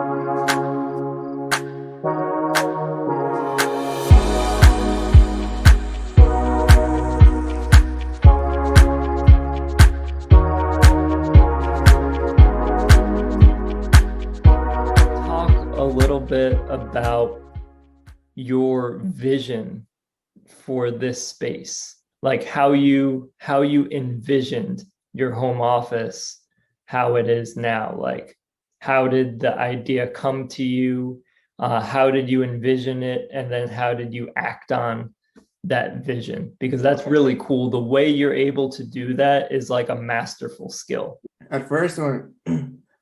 Talk a little bit about your vision for this space, like how you envisioned your home office, how it is now. Like, how did the idea come to you? How did you envision it? And then how did you act on that vision? Because that's really cool. The way you're able to do that is like a masterful skill. At first, when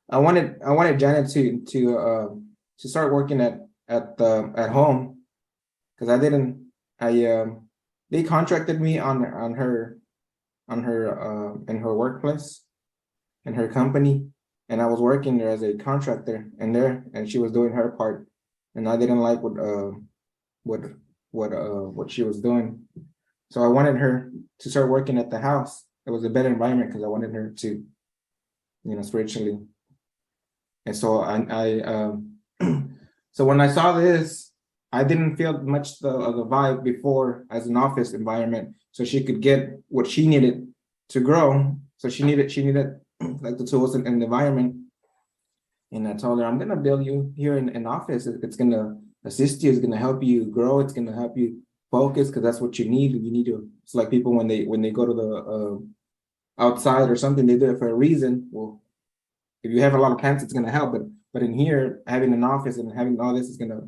I wanted Janet to start working at home, because I didn't I they contracted me on her in her workplace, in her company, and I was working there as a contractor in there, and she was doing her part, and I didn't like what what she was doing, so I wanted her to start working at the house. It was a better environment because I wanted her to, spiritually. And so so when I saw this, I didn't feel much of the vibe before as an office environment. So she could get what she needed to grow. So she needed like the tools and the environment. And I told her, I'm gonna build you here in an office. It's gonna assist you. It's gonna help you grow. It's gonna help you focus because that's what you need. You need to. It's like people when they go to the outside or something, they do it for a reason. Well, if you have a lot of plants, it's gonna help. But in here, having an office and having all this is gonna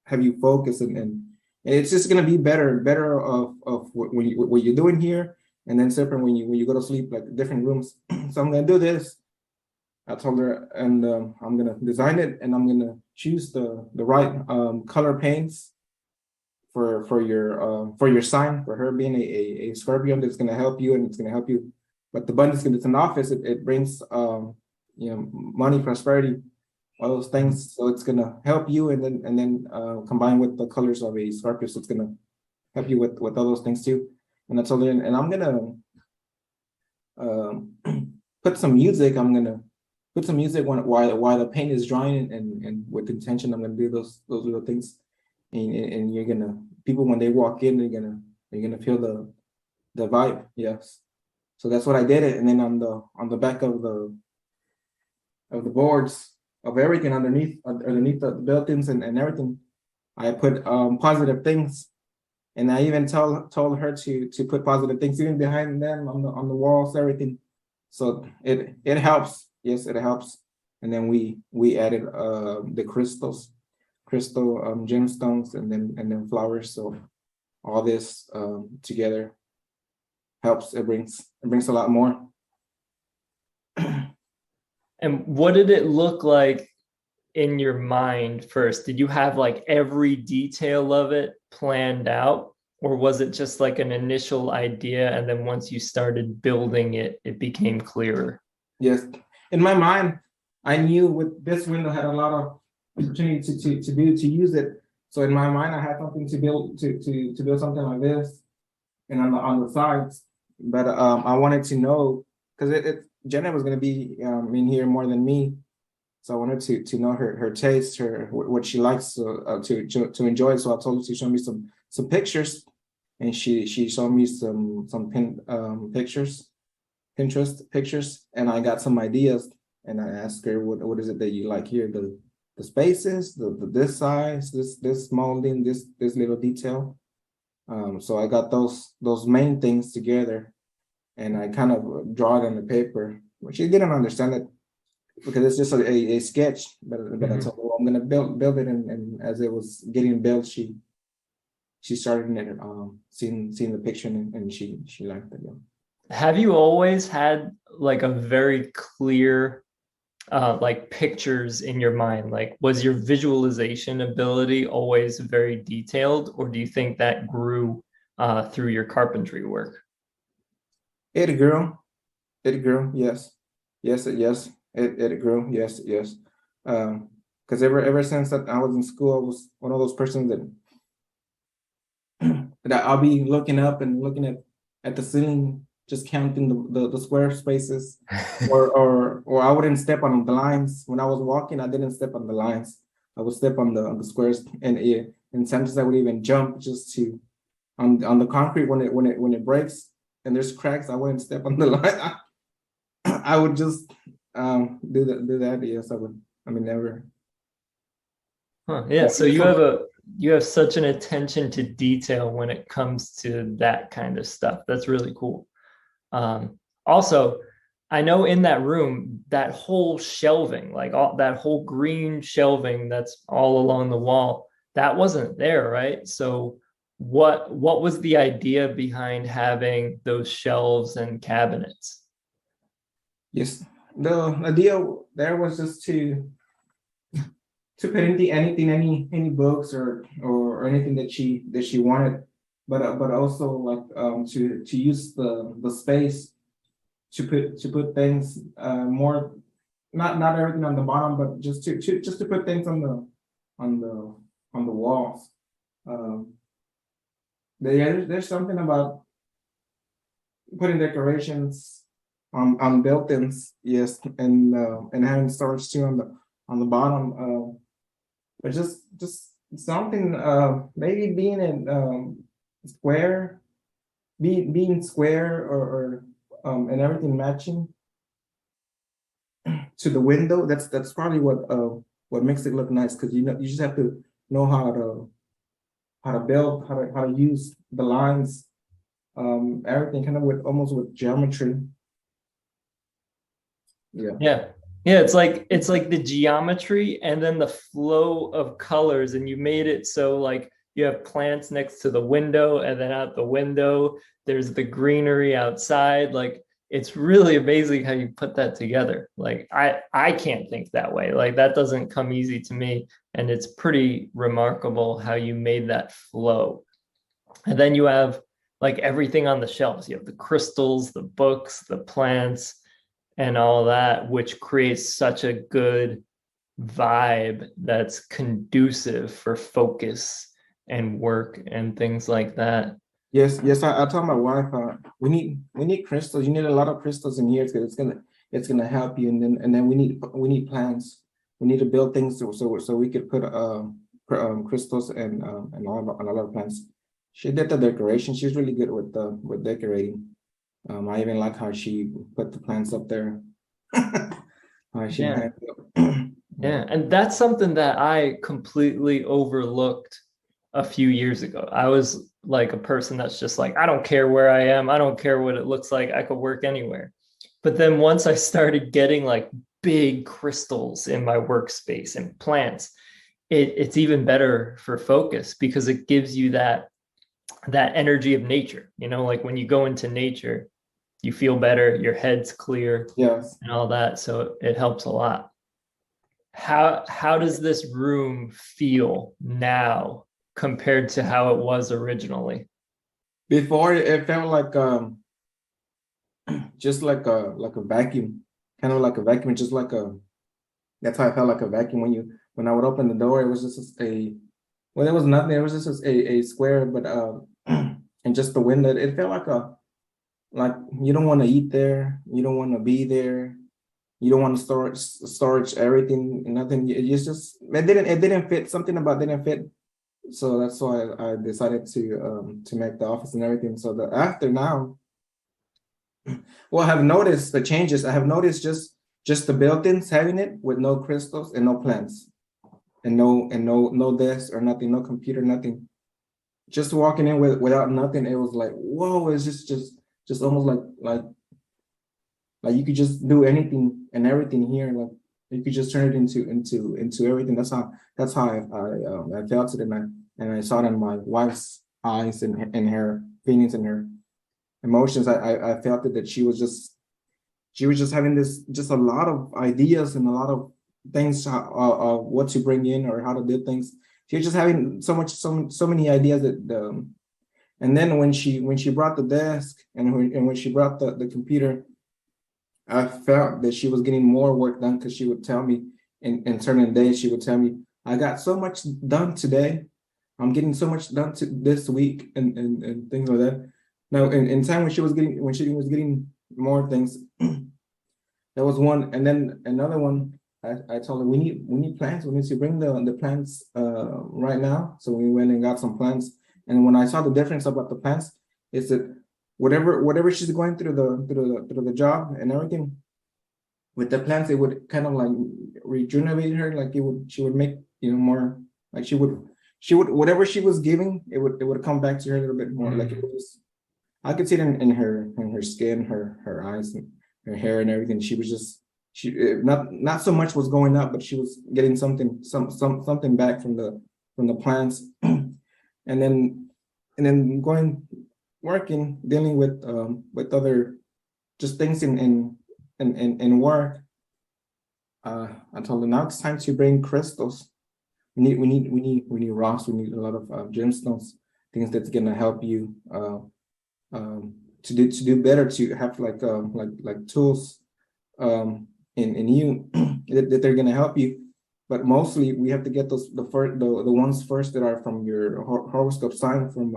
have you focus, and it's just gonna be better of what you're doing here, and then separate when you go to sleep, like different rooms. So I'm gonna do this. I told her, and I'm gonna design it, and I'm gonna choose the right color paints for your sign, for her being a Scorpion. That's gonna help you, and it's gonna help you. But the abundance, it's an office. It brings money, prosperity, all those things. So it's gonna help you, and then combine with the colors of a Scorpio. So it's gonna help you with all those things too. And I told her, and I'm gonna put some music. I'm gonna put some music while the paint is drying, and with intention, I'm gonna do those little things. And you're gonna, people when they walk in, they're gonna feel the vibe. Yes. So that's what I did it. And then on the back of the boards of everything underneath the built-ins and everything, I put positive things. And I even told her to put positive things even behind them on the walls, everything. So it helps. Yes, it helps. And then we added the crystal gemstones, and then flowers. So all this together helps. It brings a lot more. And what did it look like in your mind first? Did you have like every detail of it planned out, or was it just like an initial idea, and then once you started building it, it became clearer? Yes, in my mind, I knew with this window had a lot of opportunity to use it. So in my mind, I had something to build something like this, and on the sides. But I wanted to know, because Jenna was going to be in here more than me, so I wanted to know her taste, what she likes to enjoy. So I told her to show me some pictures, and she showed me some pictures, Pinterest pictures, and I got some ideas. And I asked her, what is it that you like here? The spaces, this size, this molding, this little detail. So I got those main things together, and I kind of draw it on the paper. But she didn't understand it because it's just a sketch. But I told her, well, I'm gonna build it, and as it was getting built, she started it, seeing the picture, and she liked it. Yeah. Have you always had like a very clear like pictures in your mind? Like, was your visualization ability always very detailed, or do you think that grew through your carpentry work? It grew. It grew. Yes. Yes. Yes. It grew. Yes. Yes. Because ever since that I was in school, I was one of those persons that I'll be looking up and looking at the ceiling, just counting the square spaces, or I wouldn't step on the lines. When I was walking, I didn't step on the lines. I would step on the squares, and sometimes I would even jump just to on the concrete when it breaks and there's cracks. I wouldn't step on the line. I would just do that. Yes, I would. I mean, never. Huh, yeah, so you have such an attention to detail when it comes to that kind of stuff. That's really cool. Also, I know in that room, that whole shelving, like all that whole green shelving that's all along the wall, that wasn't there, right? So what was the idea behind having those shelves and cabinets? Yes, the idea there was just to put anything, any books or anything that she wanted, but also like to use the space to put things more, not everything on the bottom, but just to put things on the walls. There's something about putting decorations on built-ins, yes, and having storage too on the bottom. But just something, maybe being in square, being square or and everything matching to the window. That's probably what makes it look nice, because you just have to know how to build, how to use the lines, everything kind of almost with geometry. Yeah. Yeah, it's like the geometry and then the flow of colors, and you made it so like you have plants next to the window, and then out the window there's the greenery outside. Like it's really amazing how you put that together. Like I can't think that way. Like that doesn't come easy to me, and it's pretty remarkable how you made that flow. And then you have like everything on the shelves. You have the crystals, the books, the plants, and all that, which creates such a good vibe that's conducive for focus and work and things like that. Yes. I told my wife, we need crystals. You need a lot of crystals in here, because it's gonna help you. And then we need plants. We need to build things so we could put crystals and all on a lot of plants. She did the decoration. She's really good with decorating. I even like how she put the plants up there. Yeah. Yeah, and that's something that I completely overlooked a few years ago. I was like a person that's just like, I don't care where I am. I don't care what it looks like. I could work anywhere. But then once I started getting like big crystals in my workspace and plants, it's even better for focus, because it gives you that energy of nature. You know, like when you go into nature, you feel better, your head's clear, Yes. and all that. So it helps a lot. How does this room feel now compared to how it was originally? Before, it felt like just like a vacuum, kind of like a vacuum, just like a. That's how I felt, like a vacuum when I would open the door. It was just well, there was nothing. It was just a square, but and just the window. It felt like you don't want to eat there, you don't want to be there, you don't want to storage everything, nothing. It's just it didn't fit. Something about didn't fit. So that's why I decided to make the office and everything. So the after now, well, I have noticed the changes. I have noticed just the built-ins having it with no crystals and no plants and no desk or nothing, no computer, nothing. Just walking in without nothing, it was like, whoa! It's just almost like you could just do anything and everything here. Like you could just turn it into everything. That's how I felt it, and I saw it in my wife's eyes and her feelings and her emotions. I felt it, that she was just having just a lot of ideas and a lot of things, what to bring in or how to do things. She was just having so many ideas that and then when she brought the desk and when she brought the computer, I felt that she was getting more work done, because she would tell me in certain days, she would tell me, I got so much done today. I'm getting so much done this week and things like that. Now, in time when she was getting more things, that was one, and then another one. I told her we need plants. We need to bring the plants right now. So we went and got some plants. And when I saw the difference about the plants, is that whatever she's going through the job and everything, with the plants, it would kind of like rejuvenate her. Like she would make more, like she would whatever she was giving, it would come back to her a little bit more. Like it was, I could see it in her skin, her eyes, and her hair and everything. She was just not so much was going up, but she was getting something back from the plants, and then going working, dealing with other just things in work. I told her now it's time to bring crystals. We need rocks. We need a lot of gemstones, things that's gonna help you to do better, to have like tools in you that they're gonna help you. But mostly we have to get those the ones first that are from your horoscope sign from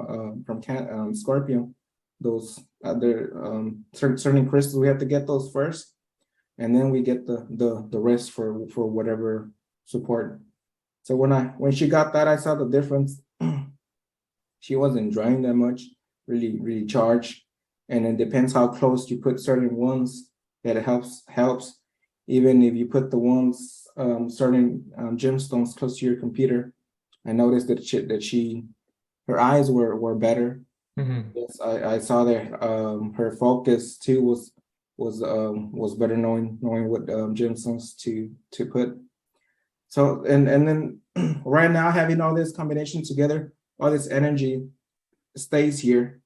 Scorpio. Those other certain crystals, we have to get those first, and then we get the rest for whatever support. So when she got that, I saw the difference. She wasn't drying that much, really charged, and it depends how close you put certain ones, that it helps. Even if you put the ones certain gemstones close to your computer, I noticed that her eyes were better. Yes, I saw that her focus too was better, knowing what gemstones to put. So and then right now, having all this combination together, all this energy stays here,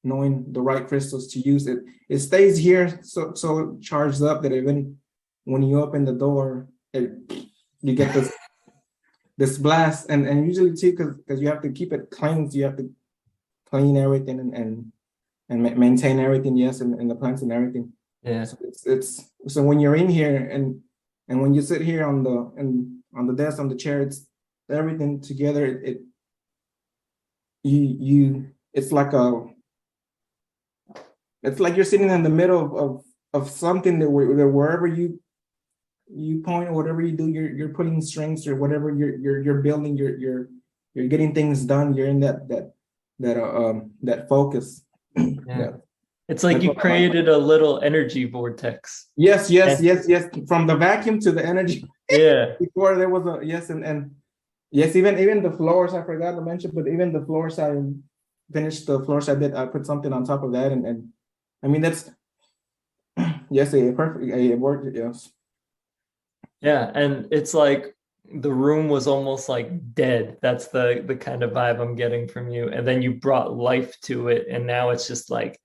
knowing the right crystals to use. It stays here so charged up that even when you open the door, you get this blast, and usually too, because you have to keep it clean, so you have to clean everything and maintain everything, yes, and the plants and everything. Yeah. So it's so when you're in here and when you sit here on the desk, on the chair, it's everything together. It's like you're sitting in the middle of something that wherever you point, or whatever you do, you're putting strings, or whatever you're building, you're getting things done. You're in that focus. Yeah. It's like you created a little energy vortex. Yes. From the vacuum to the energy. Yeah. Before there was a yes, and yes, even the floors, I forgot to mention, but even the floors, I finished the floors. I put something on top of that, and I mean that's yes, it worked, yes. Yeah, and it's like the room was almost like dead. That's the kind of vibe I'm getting from you. And then you brought life to it, and now it's just like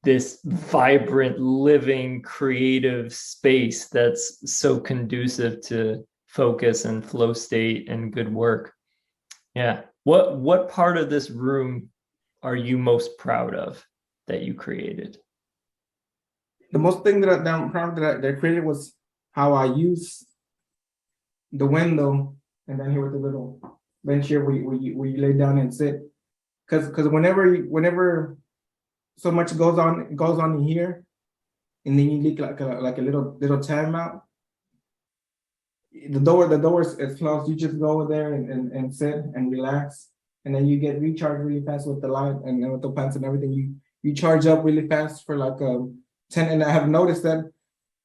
this vibrant, living, creative space that's so conducive to focus and flow state and good work. Yeah. What part of this room are you most proud of that you created? The most thing that I'm proud that I created was how I use the window, and then here with the little bench here where you lay down and sit. Because whenever so much goes on in here, and then you need like a little time out. The door is closed. You just go over there and sit and relax, and then you get recharged really fast with the light and with the plants and everything. You charge up really fast for like 10. And I have noticed that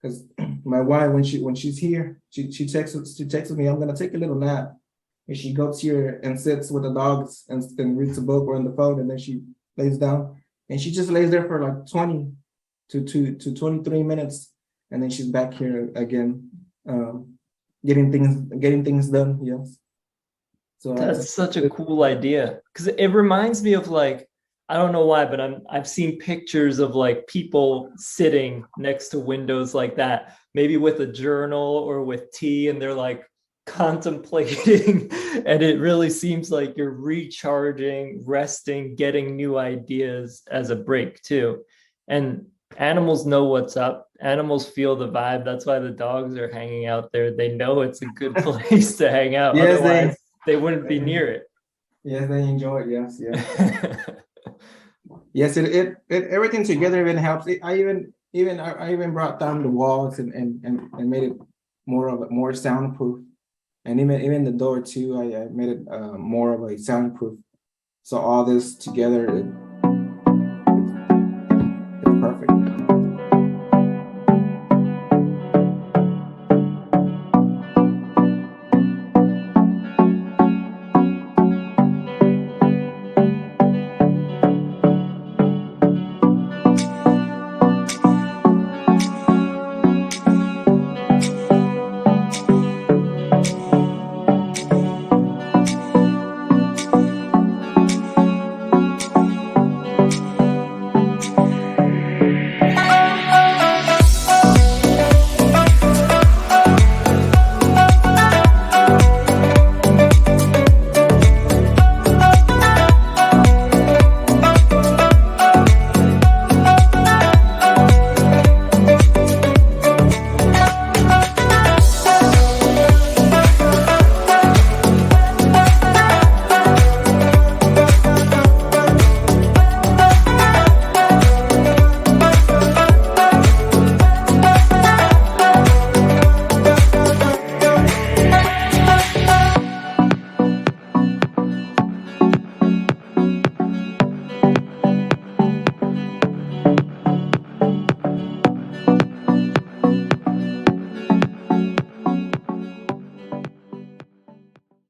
because my wife, when she's here, she texts me, I'm gonna take a little nap, and she goes here and sits with the dogs and reads a book or on the phone, and then she lays down. And she just lays there for like 20 to 23 minutes, and then she's back here again, getting things done. Yes. So that's such a cool idea, because it reminds me of like, I don't know why, but I've seen pictures of like people sitting next to windows like that, maybe with a journal or with tea, and they're like contemplating. And it really seems like you're recharging, resting, getting new ideas as a break too. And animals know what's up. Animals feel the vibe. That's why the dogs are hanging out there. They know it's a good place to hang out. yes, otherwise they wouldn't be near it. Yes, they enjoy it. Yes. Yes, it everything together even helps. I even brought down the walls and made it more soundproof, and even the door too. I made it more of a soundproof. So all this together,